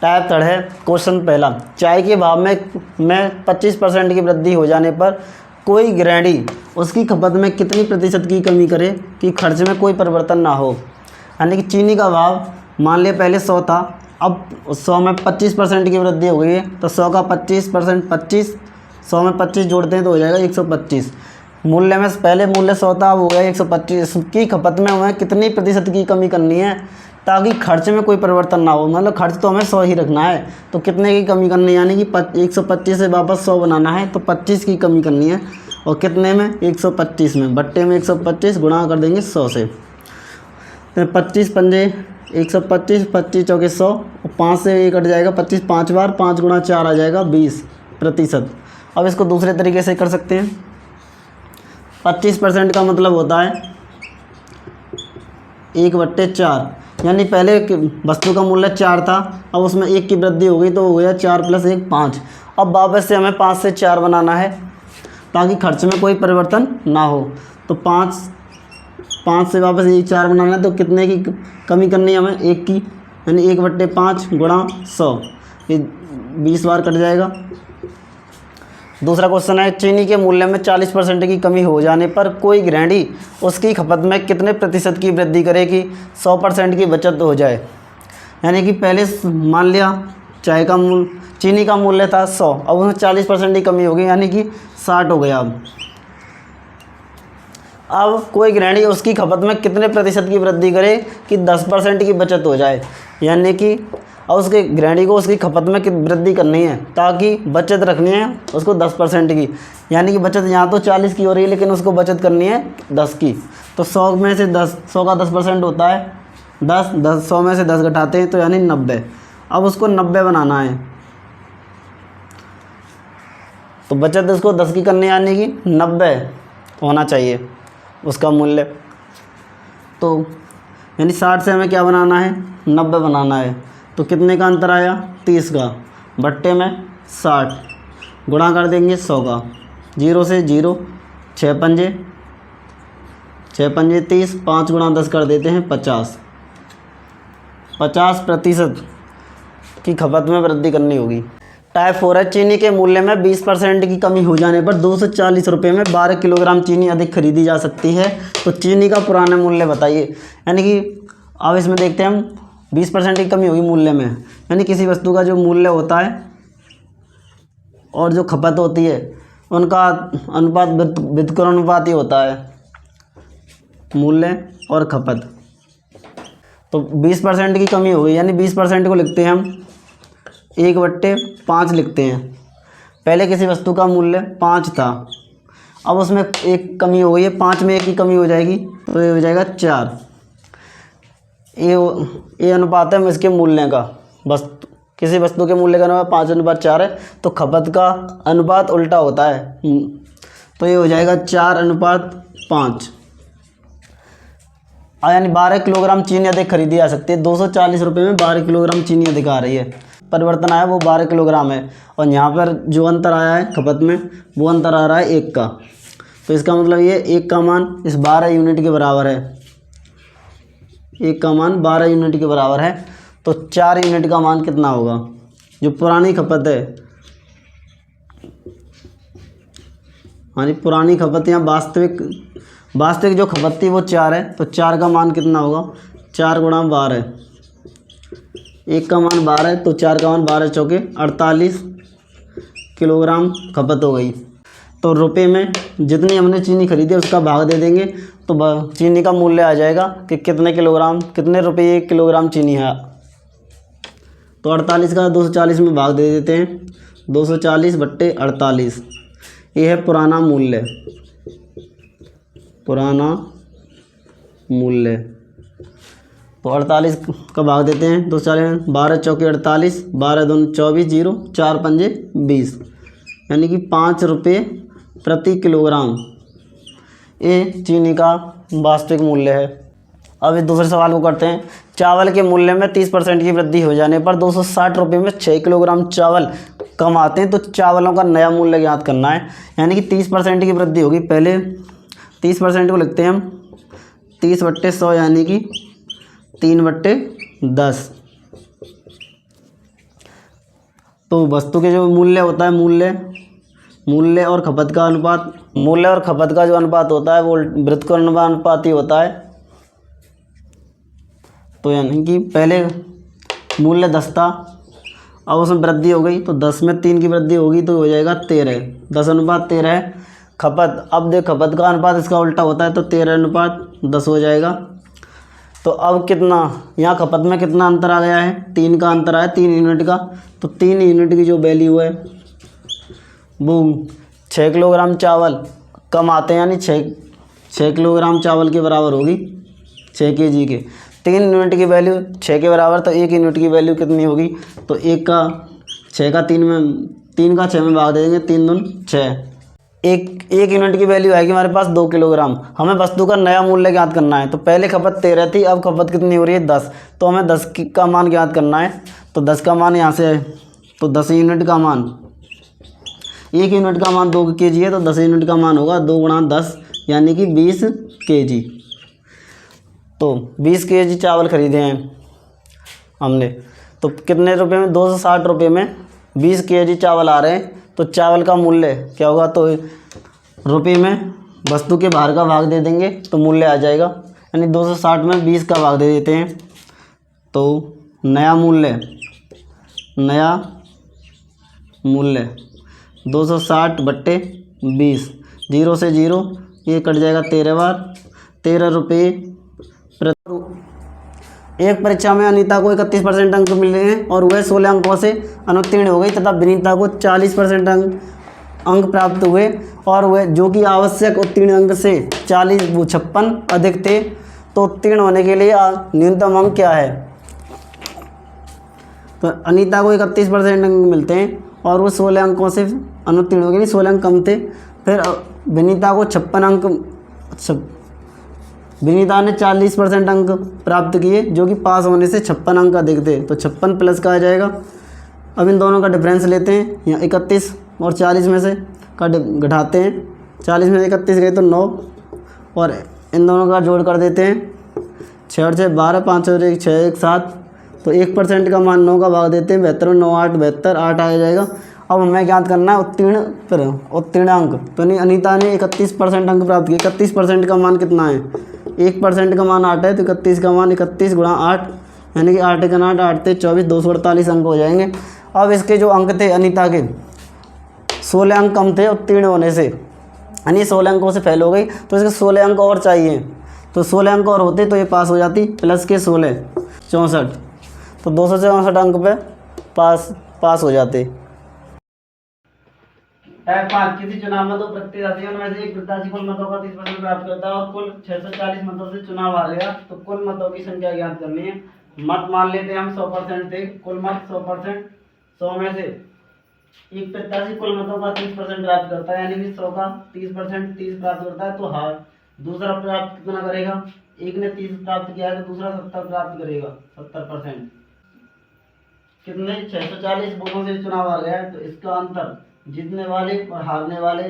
Type third है question पहला, चाय के भाव में 25% की वृद्धि हो जाने पर कोई गृहिणी उसकी खपत में कितनी प्रतिशत की कमी करे कि खर्च में कोई परिवर्तन ना हो। यानी कि चीनी का भाव मान लिया पहले 100 था, अब 100 में 25% की वृद्धि हो गई है, तो 100 का 25% 25, 100 में 25 जोड़ते हैं तो हो जाएगा 125। मूल्य में पहले मूल्य 100 था, अब हो गया 125 की खपत में हमें कितनी प्रतिशत की कमी करनी है ताकि खर्च में कोई परिवर्तन ना हो। मतलब खर्च तो हमें 100 ही रखना है, तो कितने की कमी करनी है, यानी कि 125 से वापस 100 बनाना है, तो 25 की कमी करनी है। और कितने में, 125 में, बट्टे में 125 गुणा कर देंगे 100 से, तो 25 पंजे 125, 25 चौके 100, और 5 से ये कट जाएगा 25, 5 बार 5 गुणा 4 आ जाएगा 20%। अब इसको दूसरे तरीके से कर सकते हैं। 25% का मतलब होता है 1/4, यानी पहले वस्तु का मूल्य 4 था, अब उसमें 1 की वृद्धि हो गई तो हो गया 4 + 1 5। अब वापस से हमें 5 से 4 बनाना है ताकि खर्च में कोई परिवर्तन ना हो। तो 5 से वापस ये 4 बनाना है, तो कितने की कमी करनी है हमें, 1 की, यानी 1/5 गुणा 100, ये 20 बार कट जाएगा। दूसरा क्वेश्चन है, चीनी के मूल्य में 40% की कमी हो जाने पर कोई गृहिणी उसकी खपत में कितने प्रतिशत की वृद्धि करे कि 100% की बचत हो जाए। यानी कि पहले मान लिया चीनी का मूल्य था 100, अब उसमें 40% की कमी हो गई, यानी कि 60 हो गया। अब कोई गृहिणी उसकी खपत में कितने प्रतिशत की वृद्धि करे कि 10% की बचत हो जाए। यानी कि और उसके गृहिणी को उसकी खपत में वृद्धि करनी है ताकि बचत रखनी है उसको 10% की। यानी कि बचत यहाँ तो 40 की हो रही है, लेकिन उसको बचत करनी है 10 की। तो 100 में से 10, 100 का 10% होता है 10, 100 में से 10 घटाते हैं तो यानी 90। अब उसको 90 बनाना है, तो बचत उसको 10 की करनी है, यानी कि 90 होना चाहिए उसका मूल्य। तो यानी 60 से हमें क्या बनाना है, 90 बनाना है। तो कितने का अंतर आया, 30 का, बट्टे में 60 गुणा कर देंगे 100 का, 0 से 0, 6 पंजे 30, 5 गुणा 10 कर देते हैं 50% की खपत में वृद्धि करनी होगी। टाइप 4 है, चीनी के मूल्य में 20% की कमी हो जाने पर 240 रुपये में 12 किलोग्राम चीनी अधिक खरीदी जा सकती है। तो चीनी का पुराना मूल्य बताइए। यानी कि अब इसमें देखते हैं हम, 20% की कमी होगी मूल्य में, यानी किसी वस्तु का जो मूल्य होता है और जो खपत होती है उनका अनुपात व्युत्क्रमानुपाती होता है, मूल्य और खपत। तो 20% की कमी हो गई, यानी 20% को लिखते हैं हम 1/5 लिखते हैं। पहले किसी वस्तु का मूल्य 5 था, अब उसमें 1 कमी हो गई है, 5 में 1 की कमी हो जाएगी तो ये हो जाएगा 4। ये अनुपात है इसके मूल्य का, किसी वस्तु के मूल्य का अनुपात 5:4 है, तो खपत का अनुपात उल्टा होता है, तो ये हो जाएगा 4:5। यानी 12 किलोग्राम चीनी अधिक खरीदी जा सकती है। 240 रुपये में 12 किलोग्राम चीनी अधिक आ रही है, परिवर्तन आया वो 12 किलोग्राम है, और यहाँ पर जो अंतर आया है खपत में वो अंतर आ रहा है 1 का। तो इसका मतलब ये 1 का मान इस 12 यूनिट के बराबर है, 1 का मान 12 यूनिट के बराबर है। तो 4 यूनिट का मान कितना होगा, जो पुरानी खपत है, हाँ जी पुरानी खपत या वास्तविक जो खपत थी वो 4 है, तो 4 का मान कितना होगा, 4 गुणा 12, 1 का मान 12 है तो 4 का मान 12 चौके 48 किलोग्राम खपत हो गई। तो रुपए में जितनी हमने चीनी खरीदी उसका भाग दे देंगे तो चीनी का मूल्य आ जाएगा कि कितने रुपये 1 किलोग्राम चीनी है। तो 48 का 240 में भाग दे देते हैं, 240/48, ये है पुराना मूल्य। तो 48 का भाग देते हैं 240, 12 चौके 48, 12 दूनी 24, 0, 4 पंजे 20, यानी कि 5 रुपये प्रति किलोग्राम ये चीनी का वास्तविक मूल्य है। अब इस दूसरे सवाल को करते हैं। चावल के मूल्य में 30% की वृद्धि हो जाने पर 260 रुपये में 6 किलोग्राम चावल कम आते हैं, तो चावलों का नया मूल्य ज्ञात करना है। यानी कि 30% की वृद्धि होगी, पहले 30% को लिखते हैं हम 30/100, यानी कि 3/10। तो वस्तु के जो मूल्य होता है, मूल्य और खपत का अनुपात, मूल्य और खपत का जो अनुपात होता है वो व्युत्क्रमानुपाती होता है। तो यानी कि पहले मूल्य 10 था, अब उसमें वृद्धि हो गई तो 10 में 3 की वृद्धि होगी तो हो जाएगा 13, 10:13 है। खपत, अब देख खपत का अनुपात इसका उल्टा होता है तो 13:10 हो जाएगा। तो अब कितना, यहाँ खपत में कितना अंतर आ गया है, 3 का अंतर आया, 3 यूनिट का। तो 3 यूनिट की जो वैल्यू है वो 6 किलोग्राम चावल कम आते हैं, यानी 6 किलोग्राम चावल के बराबर होगी 6 kg के। 3 यूनिट की वैल्यू 6 के बराबर, तो 1 यूनिट की वैल्यू कितनी होगी, तो 1 का 6 का 3 में 3 का 6 में भाग दे देंगे, 3 दूनी 6। एक यूनिट की वैल्यू आएगी हमारे पास 2 किलोग्राम। हमें वस्तु का नया मूल्य ज्ञात करना है। तो पहले खपत 13 थी, अब खपत कितनी हो रही है 10, तो हमें 10 का मान ज्ञात करना है। तो 10 का मान यहाँ से है, तो 10 यूनिट का मान, 1 यूनिट का मान 2 kg है, तो 10 यूनिट का मान होगा 2 × 10 यानी कि 20 kg। तो 20 kg चावल खरीदे हैं हमने, तो कितने रुपए में, 260 रुपये में 20 kg चावल आ रहे हैं। तो चावल का मूल्य क्या होगा, तो रुपये में वस्तु के भार का भाग दे देंगे तो मूल्य आ जाएगा, यानी 260 में 20 का भाग दे देते हैं। तो नया मूल्य 260/20, 0 से 0 ये कट जाएगा 13 बार, 13 रुपये प्रति। एक परीक्षा में अनीता को 31% अंक मिले हैं और वह 16 अंकों से अनुत्तीर्ण हो गई तथा विनीता को 40% अंक प्राप्त हुए, और वह जो कि आवश्यक उत्तीर्ण अंक से 56 अधिक थे। तो उत्तीर्ण होने के लिए न्यूनतम अंक क्या है, तो अनीता को 31% अंक मिलते हैं और वो 16 अंकों से अनुत्तीर्ण हो गई, 16 अंक कम थे। फिर विनीता को 56 अंक, विनीता ने 40% अंक प्राप्त किए जो कि पास होने से 56 अंक अधिक थे, तो 56 प्लस का आ जाएगा। अब इन दोनों का डिफरेंस लेते हैं, यहाँ 31 और 40 में से का घटाते हैं, 40 में से 31 गए तो 9, और इन दोनों का जोड़ कर देते हैं, 6 और 6 12, 5 और 1 6 1 7। तो 1% का मान 9 का भाग देते हैं, 72 9 8 72, 8 आ जाएगा। अब हमें ज्ञात करना है उत्तीर्ण अंक। तो नहीं, अनीता ने 31% अंक प्राप्त किए, 31% का मान कितना है, 1% का मान 8 है, तो 31 का मान 31 × 8 यानी कि 8 × 8 8 × 24 248 अंक हो जाएंगे। अब इसके जो अंक थे अनीता के 16 अंक कम थे उत्तीर्ण होने से, यानी 16 अंकों से फेल हो गई, तो इसके 16 अंक और चाहिए। तो 16 अंक और होते तो ये पास हो जाती, प्लस के 16 64, तो 264 अंक पे पास हो जाते। टाइप 5, किसी चुनाव में 2 प्रत्याशियों में से एक प्रत्याशी कुल मतों का 30% प्राप्त करता है और कुल 640 मतों से चुनाव हार गया, तो कुल मतों की संख्या ज्ञात करनी है। मत मान लेते हैं हम 100% थे, कुल मत 100%, 100 में से एक प्रत्याशी कुल मतों का 30% प्राप्त करता है, यानी कि 100 का 30% 30 प्राप्त करता है, तो हार दूसरा प्राप्त कितना करेगा, एक ने 30 प्राप्त किया है तो दूसरा 70 प्राप्त करेगा, 70%। कितने, 640 वोटों से चुनाव आ गया है, तो इसका अंतर जीतने वाले और हारने वाले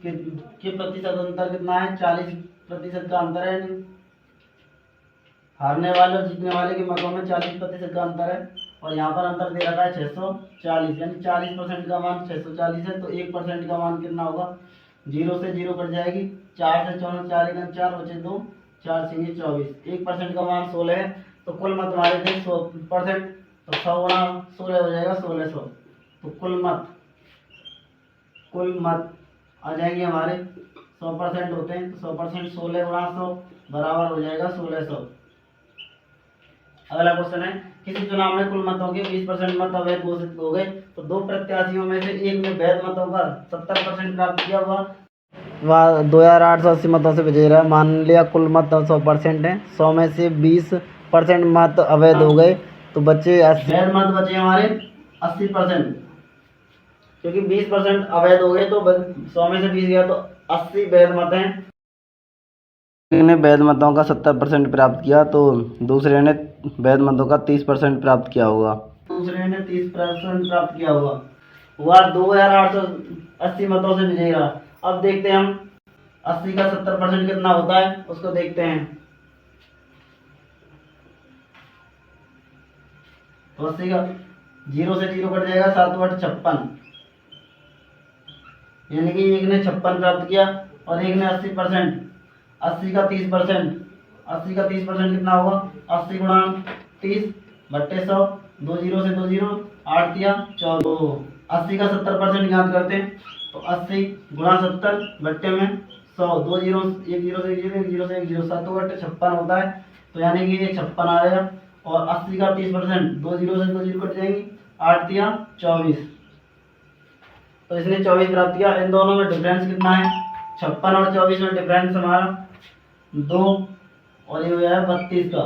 के प्रतिशत अंतर कितना है, 40% का अंतर है। हारने वाले और जीतने वाले के मतों में 40% का अंतर है, और यहाँ पर अंतर दे रखा है 640, यानी 40% का मान 640 है, तो 1% का मान कितना होगा, 0 से 0 कट जाएगी, 4 से 4 4 1 4 बचे 2 4 6 24, 1% का मान 16 है। तो कुल मत हमारे थे 100%, तो 100 × 16 हो जाएगा 1600। तो कुल मत आ जाएंगे हमारे 100% होते हैं, तो 100% 16 × 100 बराबर हो जाएगा 1600। अगला क्वेश्चन है, किसी चुनाव में कुल मतों के 20% मत अवैध घोषित हो गए, तो 2 प्रत्याशियों में से एक ने वैध मतों का 70% प्राप्त किया, वह 2880 मतों से विजयी रहा। मान लिया कुल मत 100% है, 100 में से 20% मत अवैध हो गए, तो बचे वैध मत बचे हमारे 80%, क्योंकि 20% अवैध हो गए, तो 100 में से 20 गया तो 80 वैध मत हैं। ने वैध मतों का 70% प्राप्त किया, तो दूसरे ने वैध मतों का 30% प्राप्त किया होगा, दूसरे ने 30% प्राप्त किया होगा, वह 2880 मतों से विजयी रहा। अब देखते हैं हम 80 का 70% कितना होता है, उसको देखते हैं। तो 80 का जीरो से जीरो कट जाएगा, 7 8 56, यानी कि एक ने 56 प्राप्त किया और एक ने 80%, 80 का 30%, 80 का 30% कितना होगा, 80 गुणा 30 बट्टे 100, 2 जीरो से 2 जीरो, 8 दिया 14, 80 का 70% याद करते हैं, तो 80 गुणा 70 बट्टे में 100, 2 जीरो, 1 जीरो से 1 जीरो, 1 जीरो से 1 जीरो, 7 बट्टे 56 होता है, तो यानी कि ये 56 आएगा। और 80 का 30%, 2 जीरो से 2 जीरो कट जाएंगी, 8 दिया 24, तो इसने 24 प्राप्त किया। इन दोनों में डिफरेंस कितना है, 56 और 24 में डिफरेंस हमारा 2, और ये हो जाएगा 32 का,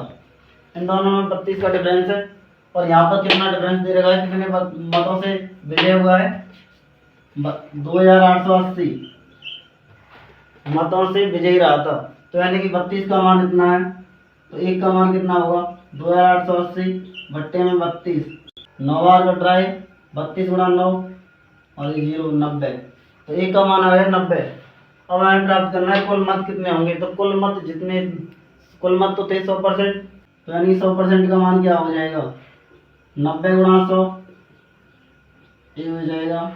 इन दोनों में 32 का डिफरेंस है। और यहाँ पर कितना डिफरेंस दे रखा है, कितने मतों से विजय हुआ है, 2880 मतों से विजयी रहा था, तो यानी कि 32 का मान इतना है, तो एक का मान कितना होगा, 2880 बट्टे में 32, 9 बार कट रहा है, 32 गुणा 9 और 0 90, तो एक का मान आ गया 90। अब हमें प्राप्त करना है कुल मत कितने होंगे, तो कुल मत तो थे 100%, तो यानी 100% का मान क्या हो जाएगा, 90 गुणा 100, ये हो जाएगा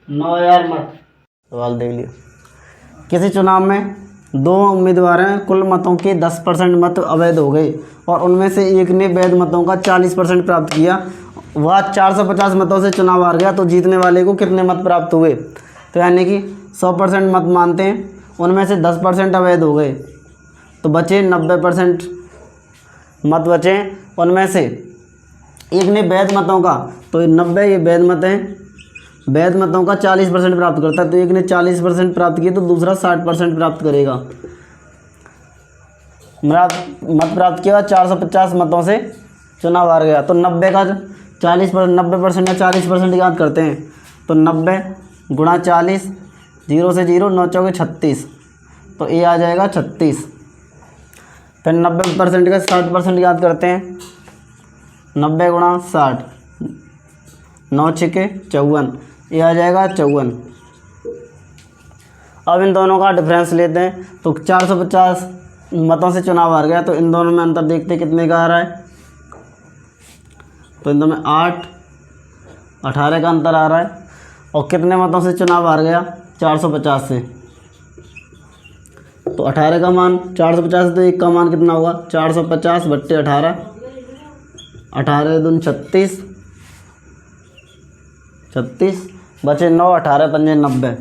9000 मत। सवाल देख लियो, किसी चुनाव में 2 उम्मीदवार हैं, कुल मतों के 10% मत अवैध हो गए और उनमें से एक ने वैध मतों का 40% प्राप्त किया, वह 450 मतों से चुनाव हार गया, तो जीतने वाले को कितने मत प्राप्त हुए। तो यानी कि 100% मत मानते हैं, उनमें से 10% अवैध हो गए, तो बचे 90% मत बचे, उनमें से एक ने वैध मतों का, तो 90 ये वैध मत हैं, वैध मतों का 40% प्राप्त करता है, तो एक ने 40% प्राप्त किए तो दूसरा 60% प्राप्त करेगा। मत प्राप्त किया 450 मतों से चुनाव हार गया, तो 90 का 90% या 40% याद करते हैं, तो 90 गुणा 40, 0 से 0, 9 चौके 36, तो ये आ जाएगा 36। फिर 90% का 60% याद करते हैं, 90 गुणा 60, 9 छक्के 54, ये आ जाएगा 54। अब इन दोनों का डिफरेंस लेते हैं, तो 450 मतों से चुनाव हार गया, तो इन दोनों में अंतर देखते हैं कितने का आ रहा है, तो इन दोनों में 8 18 का अंतर आ रहा है। और कितने मतों से चुनाव हार गया, 450 से, तो 18 का मान 450, तो एक का मान कितना होगा, 450 बट्टे 18, 18 दूनी 36, 36 बचे 9, 18 पंजे 90।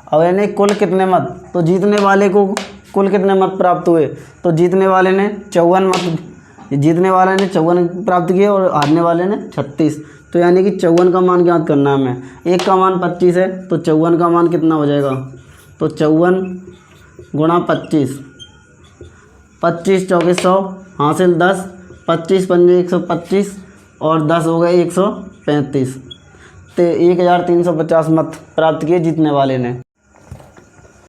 अब यानी कुल कितने मत, तो जीतने वाले को कुल कितने मत प्राप्त हुए, तो जीतने वाले ने 54 मत, जीतने वाले ने 54 प्राप्त किए और हारने वाले ने 36, तो यानी कि 54 का मान याद करना है हमें। एक का मान 25 है, तो 54 का मान कितना हो जाएगा, तो 54 गुणा 25, 25 चौके 100, हासिल 10, 25 पंजे 125 और 10 हो गए 135, तो 1350 मत प्राप्त किए जीतने वाले ने।